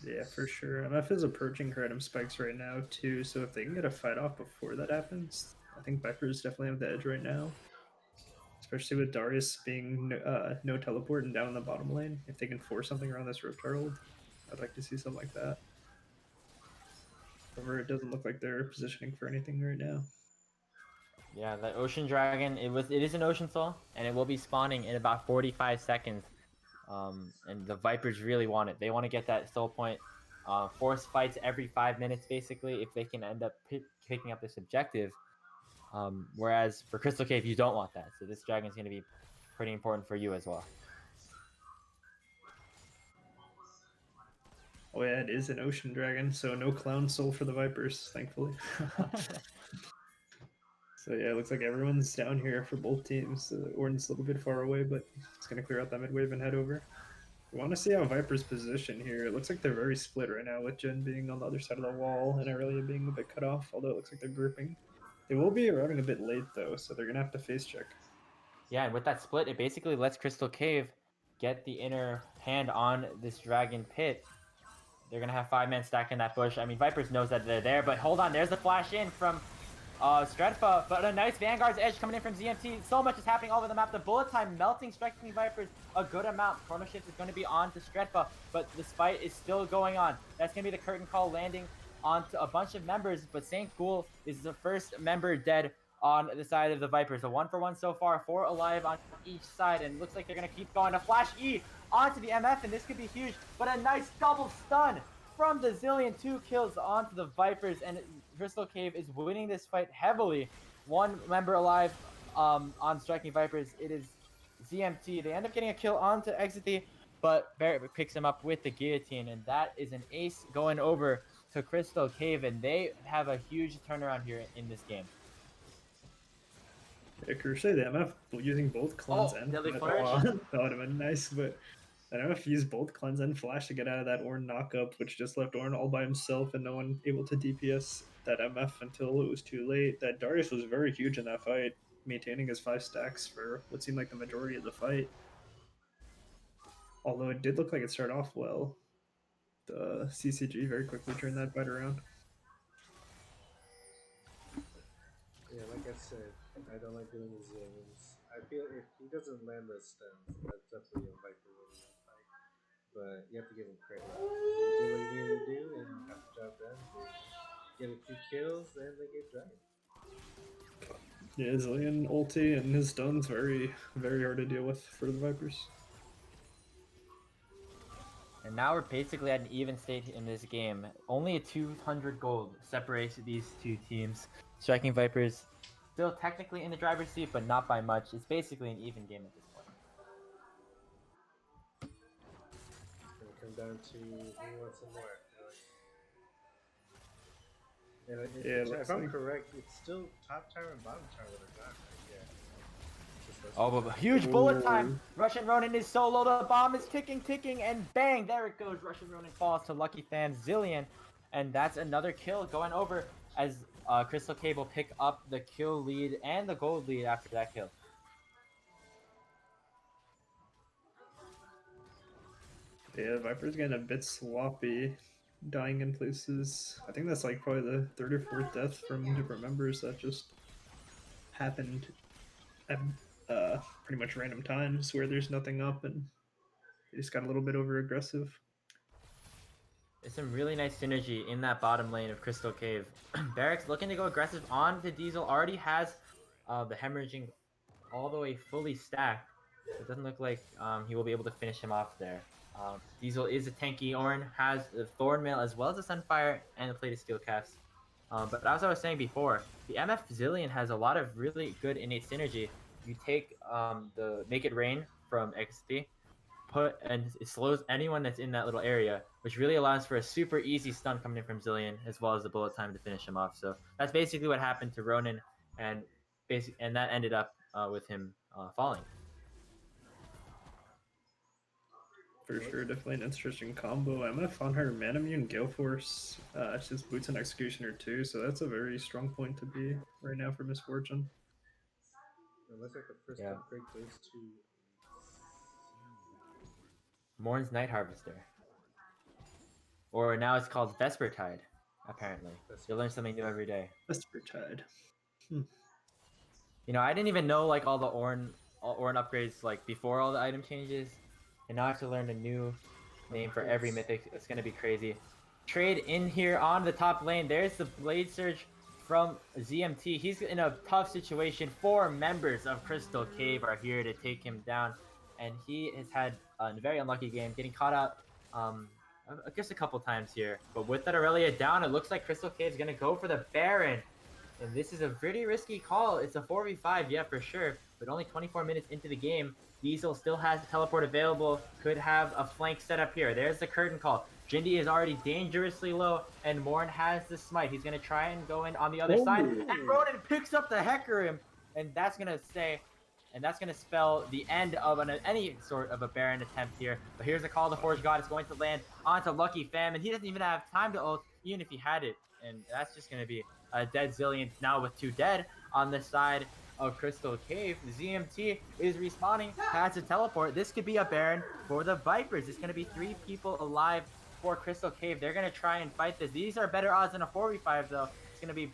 Yeah, for sure. MF is approaching her item spikes right now too, so if they can get a fight off before that happens, I think Vipers definitely have the edge right now. Especially with Darius being no teleport and down in the bottom lane. If they can force something around this Rift Herald, I'd like to see something like that. However, it doesn't look like they're positioning for anything right now. Yeah, that Ocean Dragon, it is an Ocean Soul, and it will be spawning in about 45 seconds. And the Vipers really want it. They want to get that soul point. Force fights every 5 minutes, basically, if they can end up picking up this objective. Whereas for Crystal Cave, you don't want that. So this dragon is going to be pretty important for you as well. Oh yeah, it is an Ocean Dragon, so no Clown Soul for the Vipers, thankfully. So yeah, it looks like everyone's down here for both teams. Orton's a little bit far away, but it's going to clear out that mid wave and head over. We want to see how Viper's position here. It looks like they're very split right now, with Jhin being on the other side of the wall and Aurelia being a bit cut off, although it looks like they're grouping. They will be arriving a bit late though, so they're going to have to face check. Yeah, and with that split, it basically lets Crystal Cave get the inner hand on this dragon pit. They're going to have 5 men stacking that bush. I mean, Vipers knows that they're there, but hold on, there's the flash in from Stretfa, but a nice Vanguard's Edge coming in from ZMT. So much is happening all over the map. The bullet time melting, striking Vipers a good amount. Chrono Shift is going to be on to Stretfa, but this fight is still going on. That's going to be the curtain call landing onto a bunch of members, but Saint Ghoul is the first member dead on the side of the Vipers. A 1-for-1 so far, 4 alive on each side, and it looks like they're going to keep going. A Flash E onto the MF, and this could be huge, but a nice double stun from the Zillion. 2 kills onto the Vipers, and Crystal Cave is winning this fight heavily. 1 member alive on striking Vipers. It is ZMT. They end up getting a kill onto Exity, but Barrett picks him up with the guillotine, and that is an ace going over to Crystal Cave, and they have a huge turnaround here in this game. Yeah, Crusade, the MF using both cleanse and Deadly that Flourish. would have been nice, but the MF used both cleanse and flash to get out of that Ornn knockup, which just left Ornn all by himself and no one able to DPS that MF until it was too late. That Darius was very huge in that fight, maintaining his 5 stacks for what seemed like the majority of the fight. Although it did look like it started off well. The CCG very quickly turned that fight around. Yeah, like I said, I don't like doing the zillions. I feel if he doesn't land the stuns, that's definitely a Viper winning that fight. but you have to give him credit. He did what he needed to do and got the job done. They get a few kills and they get dragged. Yeah, Zillion ulti and his stuns very hard to deal with for the Vipers. And now we're basically at an even state in this game. Only a 200 gold separates these two teams. Striking Vipers still technically in the driver's seat, but not by much. It's basically an even game at this point. It's gonna come down to who wants some more. And if I'm correct, it's still top tower and bottom tower that are gone, right? Yeah. Oh, but huge bullet time! Russian Ronin is solo, the bomb is ticking, and bang! There it goes. Russian Ronin falls to Lucky Fan Zillion. And that's another kill going over as Crystal Cave will pick up the kill lead and the gold lead after that kill. Yeah, Viper's getting a bit sloppy, dying in places. I think that's like probably the third or fourth death from different members that just happened at pretty much random times where there's nothing up and they just got a little bit over aggressive. There's some really nice synergy in that bottom lane of Crystal Cave. Barracks looking to go aggressive on the Diesel, already has the hemorrhaging all the way fully stacked. It doesn't look like he will be able to finish him off there. Diesel is a tanky. Ornn has the Thorn Mail as well as the Sunfire and the plated Steel Caps. But as I was saying before, the MF Zillion has a lot of really good innate synergy. You take the Make It Rain from XP, and it slows anyone that's in that little area, which really allows for a super easy stun coming in from Zillion, as well as the bullet time to finish him off. So that's basically what happened to Ronin, and that ended up with him falling. For sure, definitely an interesting combo. MF on her Manamune Gale Force. She's Boots and Executioner too, so that's a very strong point to be right now for Misfortune. It looks like the first upgrade goes to Morn's Night Harvester. Or now it's called Vespertide, apparently. You'll learn something new every day. Vespertide. You know, I didn't even know like all the Ornn upgrades like before all the item changes. And now I have to learn a new name for every mythic. It's gonna be crazy. Trade in here on the top lane. There's the Blade Surge from ZMT. He's in a tough situation. 4 members of Crystal Cave are here to take him down. And he has had a very unlucky game, getting caught out I guess a couple times here. But with that Aurelia down, it looks like Crystal Cave's gonna go for the Baron. And this is a pretty risky call. It's a 4v5, yeah, for sure. But only 24 minutes into the game, Diesel still has the teleport available. Could have a flank set up here. There's the curtain call. Jindy is already dangerously low, and Morn has the smite. He's going to try and go in on the other side. And Ronin picks up the Hecarim. And that's going to say, and that's going to spell the end of any sort of a Baron attempt here. But here's a call. The Forge God is going to land onto Lucky Fam, and he doesn't even have time to ult, even if he had it. And that's just going to be a dead Zillion now with 2 dead on the side of Crystal Cave. ZMT is respawning, has a teleport. This could be a Baron for the Vipers. It's going to be 3 people alive for Crystal Cave. They're going to try and fight this. These are better odds than a 4v5 though. It's going to be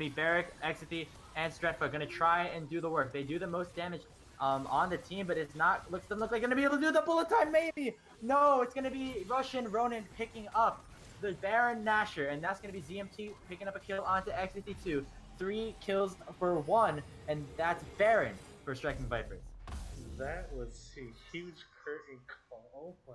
Barrack, Exithy, and Stretfa going to try and do the work. They do the most damage on the team, but it's not doesn't look like going to be able to do the bullet time. Maybe no, it's going to be Russian Ronin picking up the Baron Nasher, and that's going to be ZMT picking up a kill onto XT2. 3 kills for 1, and that's Baron for Striking Vipers. That was a huge curtain call. Oh my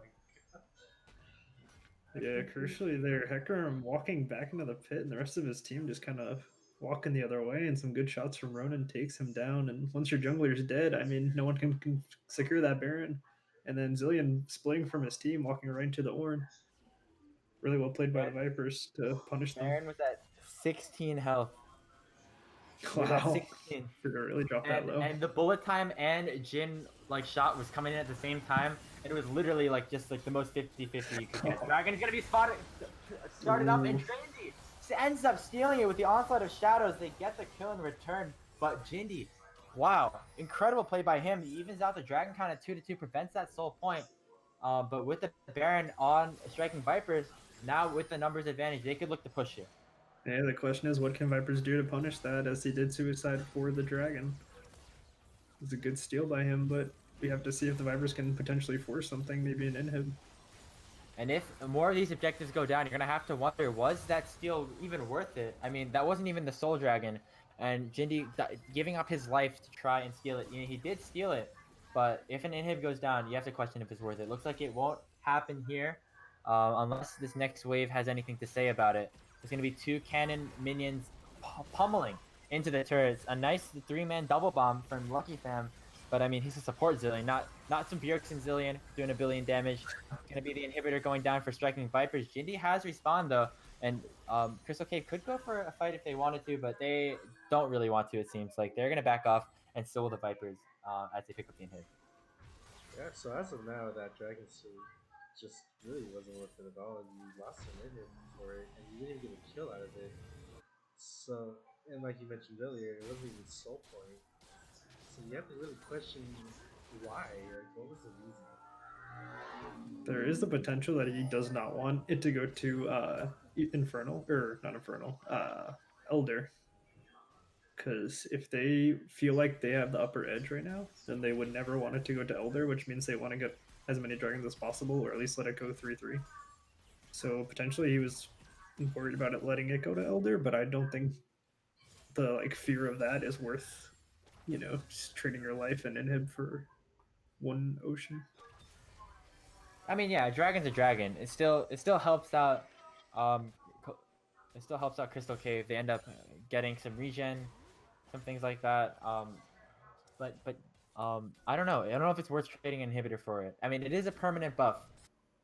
god. Yeah, crucially there, Hecarim walking back into the pit, and the rest of his team just kind of walking the other way, and some good shots from Ronin takes him down. And once your jungler's dead, I mean, no one can secure that Baron. And then Zillion splitting from his team, walking right into the Ornn. Really well played by the Vipers to punish them. Baron was at 16 health. Wow. 16. Should have really dropped that low. And the bullet time and Jin like shot was coming in at the same time. It was literally like just like the most 50-50 you could get. Dragon is gonna be started up, and Trendy ends up stealing it with the onslaught of shadows. They get the kill in return, but Jindy, wow, incredible play by him. He evens out the Dragon count at 2-2, prevents that soul point. But with the Baron on Striking Vipers, now with the numbers advantage, they could look to push it. Yeah, the question is, what can Vipers do to punish that, as he did suicide for the Dragon? It's a good steal by him, but we have to see if the Vipers can potentially force something, maybe an inhib. And if more of these objectives go down, you're gonna have to wonder, was that steal even worth it? I mean, that wasn't even the Soul Dragon, and Jindy giving up his life to try and steal it. You know, he did steal it, but if an inhib goes down, you have to question if it's worth it. Looks like it won't happen here, unless this next wave has anything to say about it. There's gonna be 2 cannon minions pummeling into the turrets. A nice 3-man double bomb from Lucky Fam. But I mean, he's a support Zillion, not some Bjergsen Zillion doing 1 billion damage. It's gonna be the inhibitor going down for striking Vipers. Jindy has respawn though, and Crystal Cave could go for a fight if they wanted to, but they don't really want to. It seems like they're gonna back off, and so will the Vipers as they pick up the inhib. Yeah, so as of now, that Dragon Suit just really wasn't worth it at all, and you lost an inhib for it, and you didn't even get a kill out of it. So, and like you mentioned earlier, it wasn't even soul point. So you have to really question why. Like, what was the reason? There is the potential that he does not want it to go to Infernal, or not Infernal, Elder. Because if they feel like they have the upper edge right now, then they would never want it to go to Elder, which means they want to get as many dragons as possible, or at least let it go 3-3. So potentially he was worried about it letting it go to Elder, but I don't think the like fear of that is worth, just trading your life and inhib for 1 ocean. I mean, yeah, a dragon's a dragon. It still helps out. It still helps out Crystal Cave. They end up getting some regen, some things like that. But I don't know. I don't know if it's worth trading an inhibitor for it. I mean, it is a permanent buff,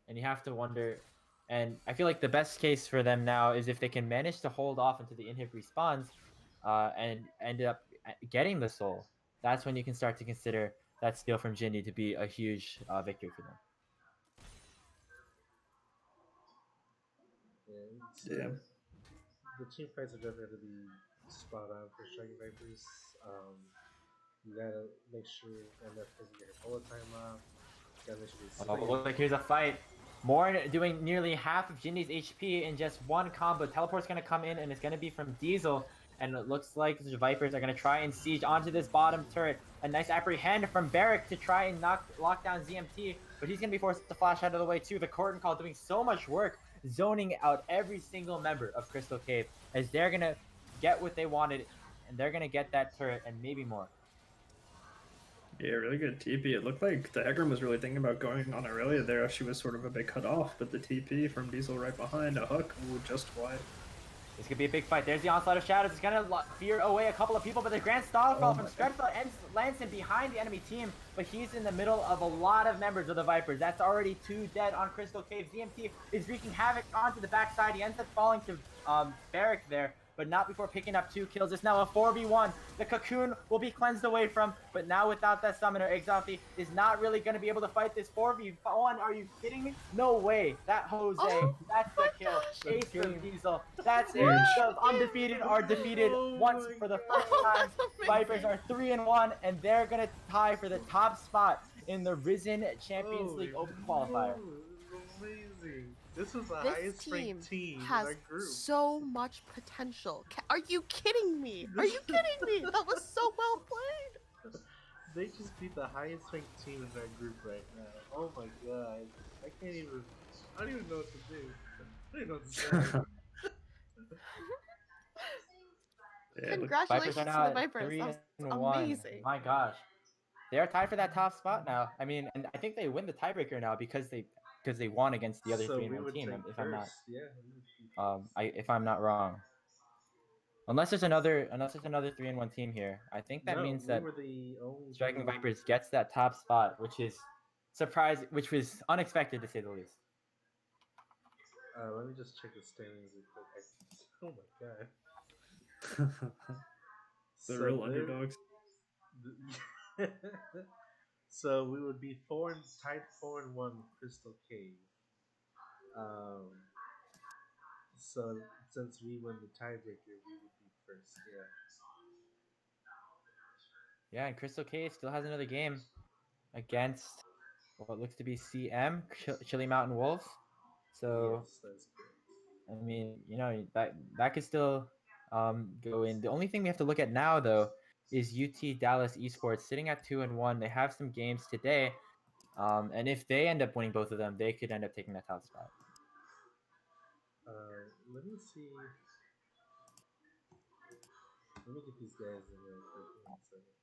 and you have to wonder. And I feel like the best case for them now is if they can manage to hold off until the inhib respawns, and end up getting the soul. That's when you can start to consider that steal from Jindy to be a huge victory for them. Yeah, the team fights are definitely going to be spot on for Striking Vipers. You gotta make sure MF doesn't get her bullet time off. You gotta make sure they Oh, but look like here's a fight. Morn doing nearly half of Jindy's HP in just 1 combo. Teleport's gonna come in, and it's gonna be from Diesel. And it looks like the Vipers are gonna try and siege onto this bottom turret. A nice apprehend from Barrick to try and lock down ZMT, but he's gonna be forced to flash out of the way too. The Curtain Call doing so much work, zoning out every single member of Crystal Cave, as they're gonna get what they wanted, and they're gonna get that turret and maybe more. Yeah, really good TP. It looked like the Egram was really thinking about going on Aurelia there. She was sort of a bit cut off, but the TP from Diesel right behind, a hook, just wide. This could be a big fight. There's the onslaught of shadows. It's gonna fear away a couple of people, but the grand Starfall from Stretfell lands him behind the enemy team, but he's in the middle of a lot of members of the Vipers. That's already 2 dead on Crystal Cave. ZMT is wreaking havoc onto the backside. He ends up falling to Barrick there, but not before picking up 2 kills. It's now a 4v1. The Cocoon will be cleansed away from, but now without that summoner, Exalthi is not really going to be able to fight this 4v1. Are you kidding me? No way. That Jose, that's the kill. Ace from Diesel. That's it. The undefeated are defeated once for the first time. Vipers are 3-1, and they're going to tie for the top spot in the Risen Champions League Open Qualifier. Amazing. This was the This highest ranked team in has our group. so much potential. Are you kidding me? Are you kidding me? That was so well played. They just beat the highest ranked team in our group right now. Oh my god. I don't even know what to do. I don't even know what to say. Yeah, Congratulations to the Vipers. 3-1. Amazing. My gosh. They are tied for that top spot now. I mean, and I think they win the tiebreaker now because they won against the other So 3-1 team. If I'm not, yeah, we would be if I'm not wrong. Unless there's another 3-1 team here, I think that means that were the only Striking Vipers gets that top spot, which is which was unexpected to say the least. Let me just check the standings real quick. Oh my god. The real underdogs. So we would be tied 4-1 with Crystal Cave. So since we won the tiebreaker, we would be first. Yeah. Yeah, and Crystal Cave still has another game against what looks to be CM, Chili Mountain Wolves. So yes, that's good. I mean, that could still go in. The only thing we have to look at now, though, is UT Dallas Esports sitting at 2-1. They have some games today. And if they end up winning both of them, they could end up taking that top spot. Let me see. Let me get these guys in real quick. Give me 1 second.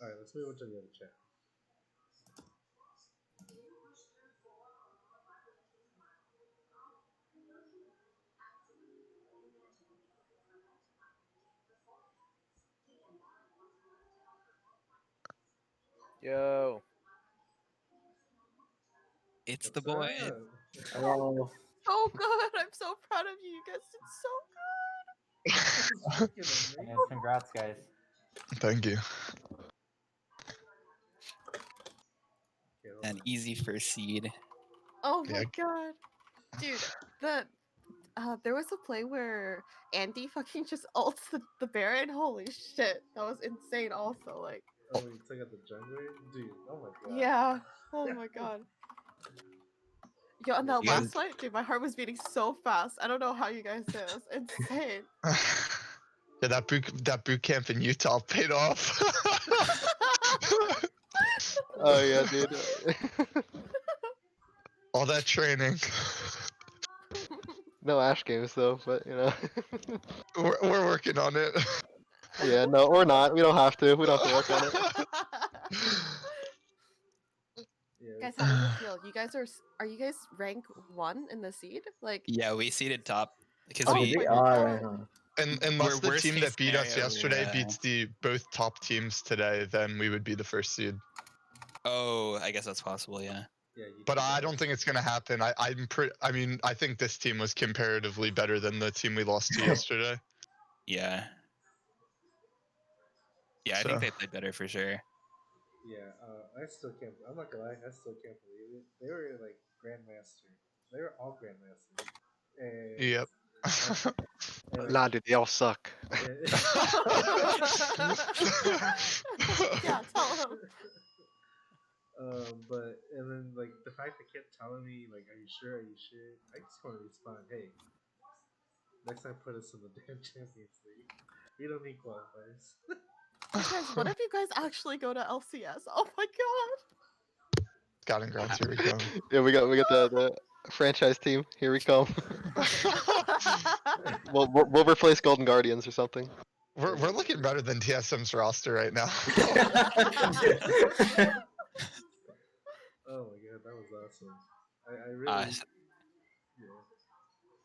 All right, let's move on to the other chat. Yo. It's What's the boy. up? Oh, So good. I'm so proud of you. You guys did so It's freaking amazing. And congrats, guys. Thank you. Okay, hold An on. easy first seed. good. Oh my Yeah. god. Dude, there was a play where Andy fucking just ults the Baron. Holy shit. That was insane also. Like, Oh, you took out the jungler? Dude, oh my god. yeah. Oh my god. Yo, and that You guys- last fight, dude, my heart was beating so fast. I don't know how you guys did. It was insane. Yeah, that boot camp in Utah paid off. Oh yeah, dude. All that training. No Ash games though, but you know. We're working on it. Yeah, no, or not. We don't have to. We don't have to work on it. Yeah, Guys, how does it feel? You guys are you guys rank 1 in the seed? Like, Yeah, we seeded top because oh, Oh did we they? my All God. right, huh? And unless we're the worst team case that beat us scenario, yesterday we're, beats the both top teams today, then we would be the first seed. Oh, I guess that's possible. Yeah. yeah. You But two I guys. don't think it's gonna happen. I mean, I think this team was comparatively better than the team we lost to yesterday. Yeah. Yeah, I So think they played better for sure. Yeah, I still can't. I'm not gonna lie. I still can't believe it. They were like grandmaster. They were all grandmasters. And yep. and like Nah, dude, they all suck. Yeah, tell him. But and then like the fact they kept telling me like, "Are you sure? Are you sure?" I just want to respond, "Hey, next time put us in the damn Champions League. We don't need qualifiers." You guys, what if you guys actually go to LCS? Oh my god. Scouting grounds, here we come. Yeah, we got the franchise team. Here we come. We'll replace Golden Guardians or something. We're looking better than TSM's roster right now. Oh my god, that was awesome. I really, Uh, yeah.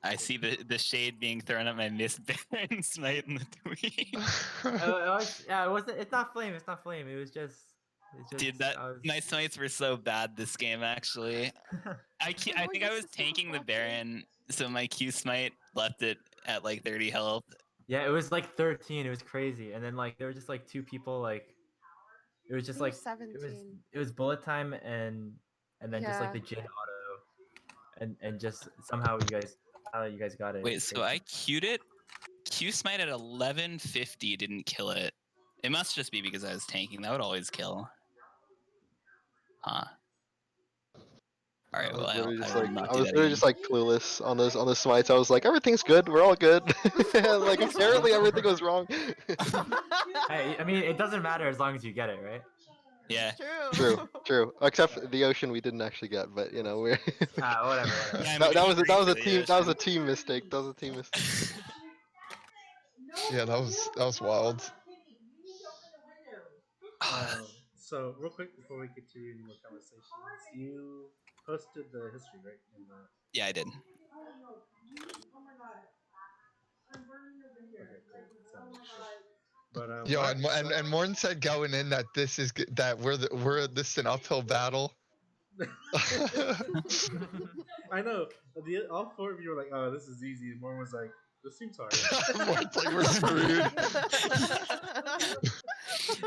I see the shade being thrown at my Miss Baron Smite in the tweet. Yeah, it wasn't. It's not flame. It's not flame. It was just. Dude, that my smites were so bad this game. Actually, I No, think your I was sister tanking the left you. Baron, so my Q smite left it at like 30 health. Yeah, it was like 13. It was crazy, and then like there were just like two people like. It was just We were like 17. it was bullet time and then just like Yeah. the Jin auto, and just somehow you guys got it. Wait, so I queued it. Q smite at 1150 didn't kill it. It must just be because I was tanking. That would always kill. Huh. All right. I Well, was literally just I will like not I do was that literally again. just like clueless on those smites. I was like, everything's good. We're all good. Like apparently everything was wrong. Hey, I mean, it doesn't matter as long as you get it, right? Yeah. True. True. Except for the ocean we didn't actually get, but you know we're. Whatever. Yeah, I that, mean, that he was agreed a to the team that was a ocean. team mistake. That was a team mistake. Yeah, that was wild. So real quick before we continue any more conversations, you posted the history, right? In the... Yeah, I did. Okay, cool. So, sure. But Yo, and Morton said going in that this is that this is an uphill battle. I know. All four of you were like, "Oh, this is easy." And Morton was like, "This seems hard." Morton's like, we're screwed.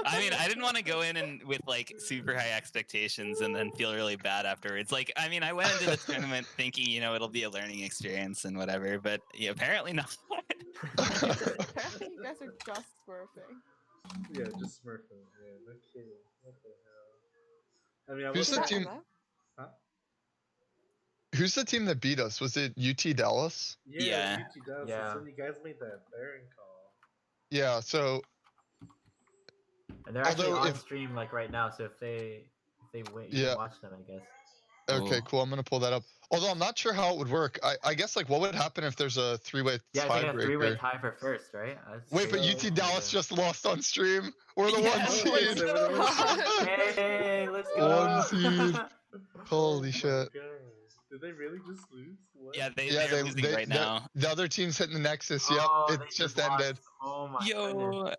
I mean, I didn't want to go in and with like super high expectations and then feel really bad afterwards. Like, I mean, I went into the tournament thinking, you know, it'll be a learning experience and whatever, but yeah, apparently not. Apparently, you guys are just smurfing. Yeah, just smurfing. Yeah, no kidding. What the hell? I mean, I Who's will the say, team? huh? Who's the team that beat us? Was it UT Dallas? Yeah, Yeah. UT does. Yeah. That's when you guys made that Baron call. Yeah. So And they're actually Although on if- stream like right now, so if they win, you Yeah. can watch them, I guess. okay, Ooh. cool. I'm gonna pull that up. Although I'm not sure how it would work. I guess like what would happen if there's a 3-way Yeah, it's like a three-way tiebreaker? tie for first, right? That's Wait, but crazy. UT Dallas just lost on stream. We're the Yeah. one Oh, seed. so we're the ones- Hey, let's go. One seed. Holy Oh shit. my God. Did they really just lose? What? Yeah, Yeah, they're losing right now. The other team's hitting the Nexus. Yep, Oh, it they just lost. ended. Oh my goodness. Yo.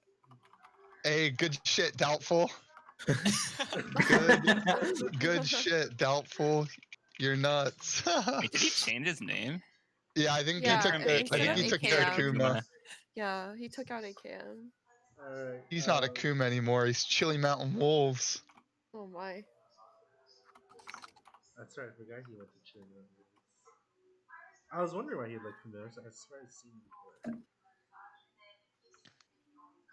Hey, good shit, doubtful. Good shit, doubtful. You're nuts. Wait, did he change his name? Yeah, I think Yeah, he took From the. I instead think of he took the AKM. Akuma. Yeah, he took out AKM. Alright. He's not Akuma anymore. He's Chili Mountain Wolves. Oh my. That's right. I forgot he went to Chile. I was wondering why he looked familiar. I swear I've seen him before.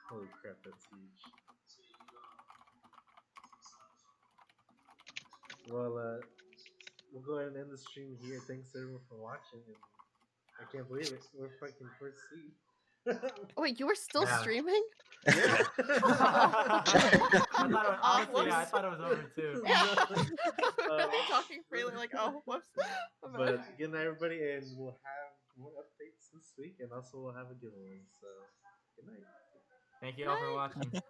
Holy crap, that's huge. Well, we'll go ahead and end the stream here. Thanks everyone for watching. And I can't believe it. We're fucking first seed. Oh wait, you were still Yeah. streaming? Yeah. Honestly, I thought it was over too. I've been talking freely like, oh, whoops. My bad. But good night, everybody, and we'll have more updates this week, and also we'll have a giveaway. So, good night. Thank you all for Night. watching.